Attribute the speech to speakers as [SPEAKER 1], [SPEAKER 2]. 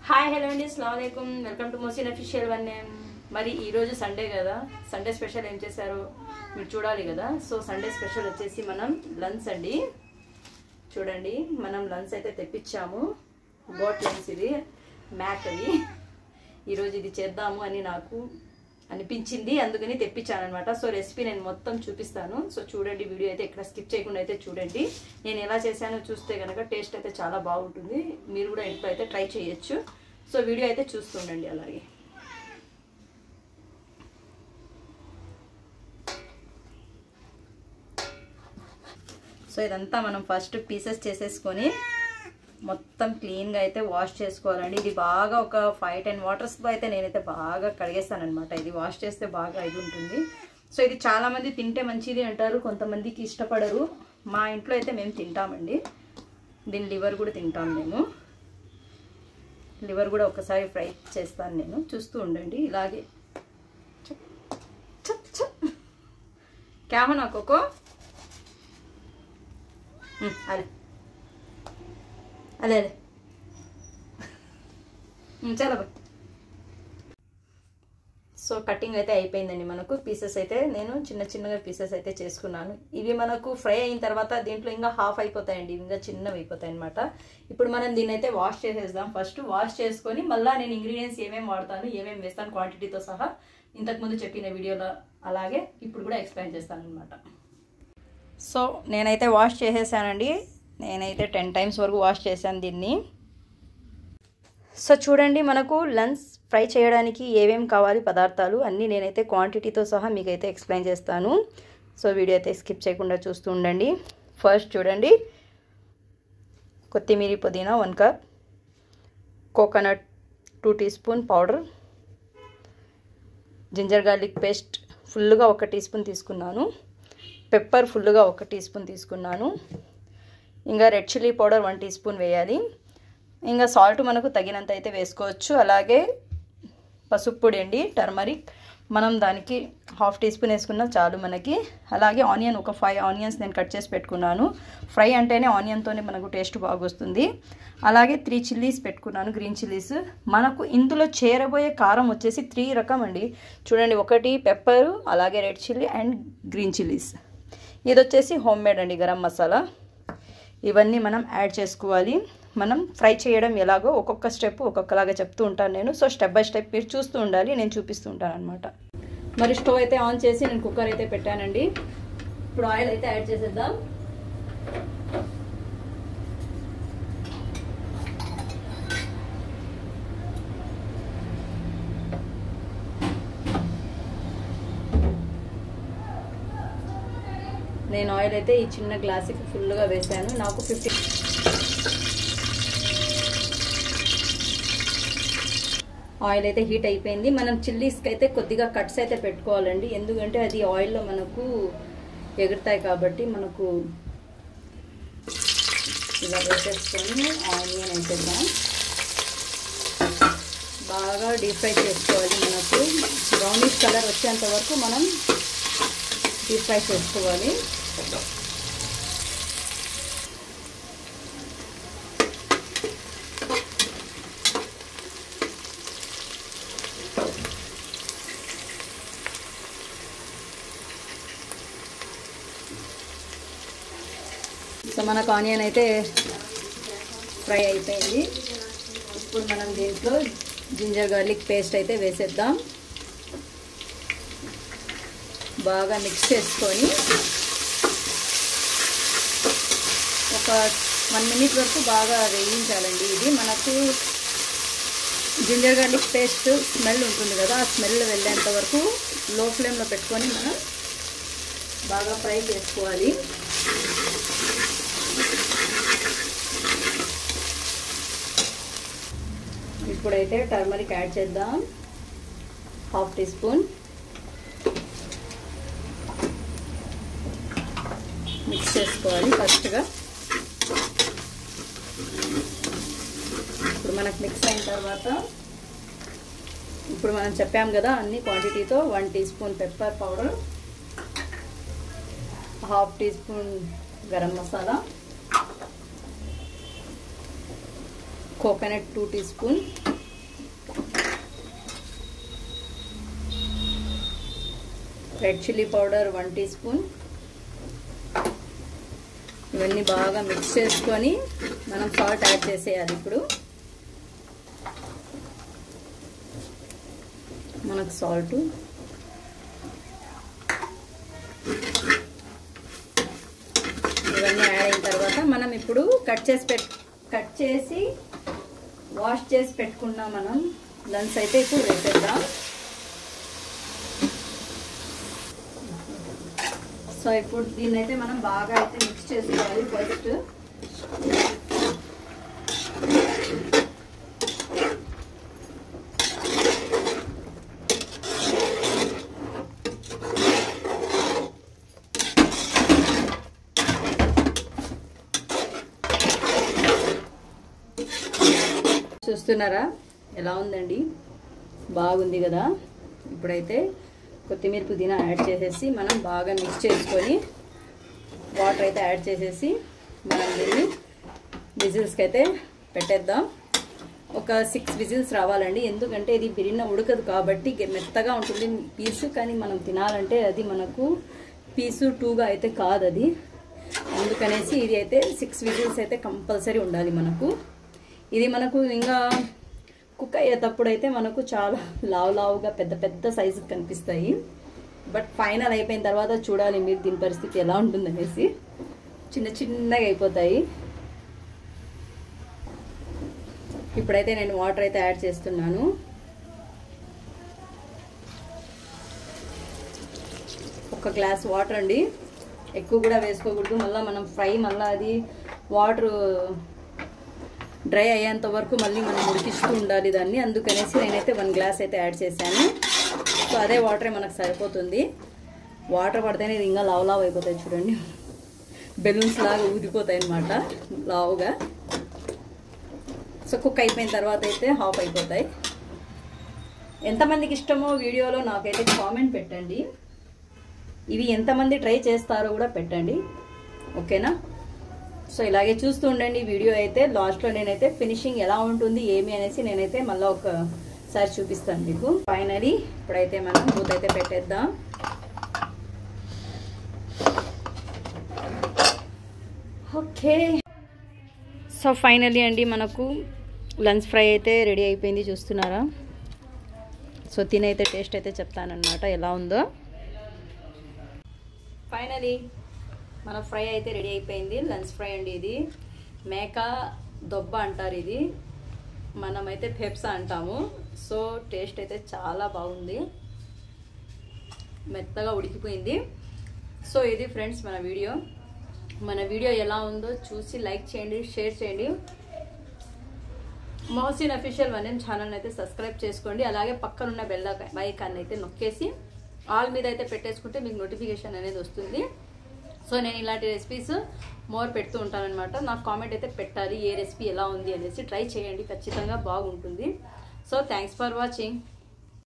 [SPEAKER 1] Hi hello అండి, అస్సలాము అలైకుం. Welcome to Mohsin official one name. మరి ఈరోజు సండే కదా, సండే స్పెషల్ ఏం చేశారు మీరు చూడాలి కదా. సో సండే స్పెషల్ వచ్చేసి మనం లంచ్ అండి. చూడండి, మనం లంచ్ అయితే తెప్పించాము. బోట్ లంచ్, ఇది మ్యాక్ అది. ఈరోజు ఇది చేద్దాము అని నాకు అనిపించింది, అందుకని తెప్పించాను అనమాట. సో రెసిపీ నేను మొత్తం చూపిస్తాను. సో చూడండి, వీడియో అయితే ఎక్కడ స్కిప్ చేయకుండా అయితే చూడండి. నేను ఎలా చేశానో చూస్తే కనుక టేస్ట్ అయితే చాలా బాగుంటుంది. మీరు కూడా ఇంట్లో అయితే ట్రై చేయొచ్చు. సో వీడియో అయితే చూస్తుండండి. అలాగే సో ఇదంతా మనం ఫస్ట్ పీసెస్ చేసేసుకొని మొత్తం క్లీన్గా అయితే వాష్ చేసుకోవాలండి. ఇది బాగా ఒక 5-10 వాటర్స్తో అయితే నేనైతే బాగా కడిగేస్తాను అనమాట. ఇది వాష్ చేస్తే బాగా ఇది ఉంటుంది. సో ఇది చాలామంది తింటే మంచిది అంటారు, కొంతమందికి ఇష్టపడరు. మా ఇంట్లో అయితే మేము తింటామండి. దీని లివర్ కూడా తింటాం మేము. లివర్ కూడా ఒకసారి ఫ్రై చేస్తాను నేను, చూస్తూ ఉండండి. ఇలాగే క్యా హో నా కోకో, అరే అదే అదే చాలా బాగా. సో కటింగ్ అయితే అయిపోయిందండి. మనకు పీసెస్ అయితే నేను చిన్న చిన్నగా పీసెస్ అయితే చేసుకున్నాను. ఇవి మనకు ఫ్రై అయిన తర్వాత దీంట్లో ఇంకా హాఫ్ అయిపోతాయండి, ఇంకా చిన్నవి అయిపోతాయి అనమాట. ఇప్పుడు మనం దీన్ని అయితే వాష్ చేసేద్దాం. ఫస్ట్ వాష్ చేసుకొని మళ్ళీ నేను ఇంగ్రీడియంట్స్ ఏమేమి వాడతాను, ఏమేమి వేస్తాను క్వాంటిటీతో సహా ఇంతకుముందు చెప్పిన వీడియోలో అలాగే ఇప్పుడు కూడా ఎక్స్ప్లెయిన్ చేస్తాను అనమాట. సో నేనైతే వాష్ చేసేసానండి. నేనైతే 10 times వరకు వాష్ చేశాను దీన్ని. సో చూడండి, మనకు లంచ్ ఫ్రై చేయడానికి ఏమేమి కావాలి పదార్థాలు అన్నీ నేనైతే క్వాంటిటీతో సహా మీకైతే ఎక్స్ప్లెయిన్ చేస్తాను. సో వీడియో అయితే స్కిప్ చేయకుండా చూస్తూ ఉండండి. ఫస్ట్ చూడండి, కొత్తిమీర పుదీనా 1 cup, coconut 2 teaspoon powder, ginger garlic paste ఫుల్గా 1 teaspoon తీసుకున్నాను, పెప్పర్ ఫుల్గా 1 teaspoon తీసుకున్నాను, ఇంకా రెడ్ చిల్లీ పౌడర్ 1 teaspoon వేయాలి. ఇంకా సాల్ట్ మనకు తగినంత అయితే వేసుకోవచ్చు. అలాగే పసుపు పొడి అండి, టర్మరిక్, మనం దానికి 1/2 teaspoon వేసుకున్నా చాలు మనకి. అలాగే ఆనియన్, ఒక 5 onions నేను కట్ చేసి పెట్టుకున్నాను. ఫ్రై అంటేనే ఆనియన్తోనే మనకు టేస్ట్ బాగా వస్తుంది. అలాగే 3 chillies పెట్టుకున్నాను, గ్రీన్ చిల్లీస్. మనకు ఇందులో చేరబోయే కారం వచ్చేసి 3 రకం అండి. చూడండి, 1 పెప్పర్, అలాగే red chilli and green chillies. ఇది వచ్చేసి హోమ్ మేడ్ అండి, గరం మసాలా. ఇవన్నీ మనం యాడ్ చేసుకోవాలి. మనం ఫ్రై చేయడం ఎలాగో ఒక్కొక్క స్టెప్ ఒక్కొక్కలాగా చెప్తూ ఉంటాను నేను. సో స్టెప్ బై స్టెప్ మీరు చూస్తూ ఉండాలి, నేను చూపిస్తూ ఉంటాను అనమాట. మరి స్టవ్ అయితే ఆన్ చేసి నేను కుక్కర్ అయితే పెట్టానండి. ఇప్పుడు ఆయిల్ అయితే యాడ్ చేసేద్దాం. నేను ఆయిల్ అయితే ఈ చిన్న గ్లాస్కి ఫుల్గా వేసాను. నాకు 50 ఆయిల్ అయితే హీట్ అయిపోయింది. మనం చిల్లీస్కి అయితే కొద్దిగా కట్స్ అయితే పెట్టుకోవాలండి, ఎందుకంటే అది ఆయిల్లో మనకు ఎగురుతాయి కాబట్టి. మనకు ఇలా వేసేసుకొని ఆనియన్ వేసేద్దాం. బాగా డీప్ ఫ్రై చేసుకోవాలి. మనకు బ్రౌనిష్ కలర్ వచ్చేంత వరకు మనం డీప్ ఫ్రై చేసుకోవాలి. సో మనకు ఆనియన్ అయితే ఫ్రై అయిపోయింది. ఇప్పుడు మనం దీంట్లో జింజర్ గార్లిక్ పేస్ట్ అయితే వేసేద్దాం. బాగా మిక్స్ చేసుకొని ఒక 1 minute వరకు బాగా వేయించాలండి. ఇది మనకు జింజర్ గార్లిక్ పేస్ట్ స్మెల్ ఉంటుంది కదా, ఆ స్మెల్ వెళ్ళేంత వరకు లో ఫ్లేమ్లో పెట్టుకొని మనం బాగా ఫ్రై చేసుకోవాలి. ఇప్పుడైతే టర్మరిక్ యాడ్ చేద్దాం, 1/2 teaspoon. మిక్స్ చేసుకోవాలి ఫస్ట్గా. ఇప్పుడు మనకు మిక్స్ అయిన తర్వాత ఇప్పుడు మనం చెప్పాం కదా అన్ని క్వాంటిటీతో 1 teaspoon pepper powder, 1/2 teaspoon garam masala, coconut 2 teaspoon, red chilli powder 1 teaspoon. ఇవన్నీ బాగా మిక్స్ చేసుకొని మనం సాల్ట్ యాడ్ చేసేయాలి. ఇప్పుడు మనకు సాల్ట్, ఇవన్నీ యాడ్ అయిన తర్వాత మనం ఇప్పుడు కట్ చేసి వాష్ చేసి పెట్టుకున్నాం మనం లన్స్ అయితే ఇప్పుడు వేసేద్దాం. సో ఇప్పుడు దీన్ని అయితే మనం బాగా అయితే మిక్స్ చేసుకోవాలి. ఫస్ట్ చూస్తున్నారా ఎలా ఉందండి, బాగుంది కదా. ఇప్పుడైతే కొత్తిమీర పుదీనా యాడ్ చేసేసి మనం బాగా మిక్స్ చేసుకొని వాటర్ అయితే యాడ్ చేసేసి మనం దీన్ని విజిల్స్కి అయితే పెట్టేద్దాం. ఒక 6 విజిల్స్ రావాలండి. ఎందుకంటే ఇది బిర్యానీ ఉడకదు కాబట్టి మెత్తగా ఉంటుంది పీసు, కానీ మనం తినాలంటే అది మనకు పీసు 2గా అయితే కాదు అది. అందుకనేసి ఇది అయితే 6 విజిల్స్ అయితే కంపల్సరీ ఉండాలి మనకు. ఇది మనకు ఇంకా కుక్ అయ్యేటప్పుడు అయితే మనకు చాలా లావుగా పెద్ద పెద్ద సైజుకి కనిపిస్తాయి. బట్ ఫైనల్ అయిపోయిన తర్వాత చూడాలి మీరు దీని పరిస్థితి ఎలా ఉంటుందనేసి. చిన్నగా అయిపోతాయి. ఇప్పుడైతే నేను వాటర్ అయితే యాడ్ చేస్తున్నాను. ఒక గ్లాస్ వాటర్ అండి, ఎక్కువ కూడా వేసుకోకూడదు. మళ్ళీ మనం ఫ్రై మళ్ళీ అది వాటర్ డ్రై అయ్యేంత వరకు మళ్ళీ మనం ఉడికిస్తూ ఉండాలి దాన్ని. అందుకనేసి నేనైతే 1 గ్లాస్ అయితే యాడ్ చేశాను. సో అదే వాటరే మనకు సరిపోతుంది. వాటర్ పడితేనే ఇది ఇంకా లావు అయిపోతాయి చూడండి, బెలూన్స్ లాగా ఊదిపోతాయి అన్నమాట లావుగా. సో కుక్ అయిపోయిన తర్వాత అయితే హాఫ్ అయిపోతాయి. ఎంతమందికి ఇష్టమో వీడియోలో నాకైతే కామెంట్ పెట్టండి. ఇవి ఎంతమంది ట్రై చేస్తారో కూడా పెట్టండి, ఓకేనా. సో ఇలాగే చూస్తూ ఉండండి వీడియో అయితే. లాస్ట్లో నేనైతే ఫినిషింగ్ ఎలా ఉంటుంది ఏమి అనేసి నేనైతే మళ్ళీ ఒకసారి చూపిస్తాను మీకు. ఫైనలీ ఇప్పుడైతే మనం మూత అయితే పెట్టేద్దాం. ఓకే, సో ఫైనలీ అండి మనకు లంచ్ ఫ్రై అయితే రెడీ అయిపోయింది. చూస్తున్నారా. సో తినైతే టేస్ట్ అయితే చెప్తానన్నమాట ఎలా ఉందో. ఫైనలీ మన ఫ్రై అయితే రెడీ అయిపోయింది. లంచ్ ఫ్రై అండి. ఇది మేక దొబ్బ అంటారు, ఇది మనమైతే పెప్సా అంటాము. సో టేస్ట్ అయితే చాలా బాగుంది, మెత్తగా ఉడికిపోయింది. సో ఇది ఫ్రెండ్స్ మన వీడియో ఎలా ఉందో చూసి లైక్ చేయండి, షేర్ చేయండి. మోహసిన్ అఫీషియల్ 1M ఛానల్ అయితే సబ్స్క్రైబ్ చేసుకోండి. అలాగే పక్కనున్న బెల్ ఐకాన్ అయితే నొక్కేసి ఆల్ మీద అయితే పెట్టేసుకుంటే మీకు నోటిఫికేషన్ అనేది వస్తుంది. సో నేను ఇలాంటి రెసిపీస్ మోర్ పెడుతూ ఉంటానన్నమాట. నాకు కామెంట్ అయితే పెట్టాలి ఏ రెసిపీ ఎలా ఉంది అనేసి. ట్రై చేయండి, ఖచ్చితంగా బాగుంటుంది. So thanks for watching.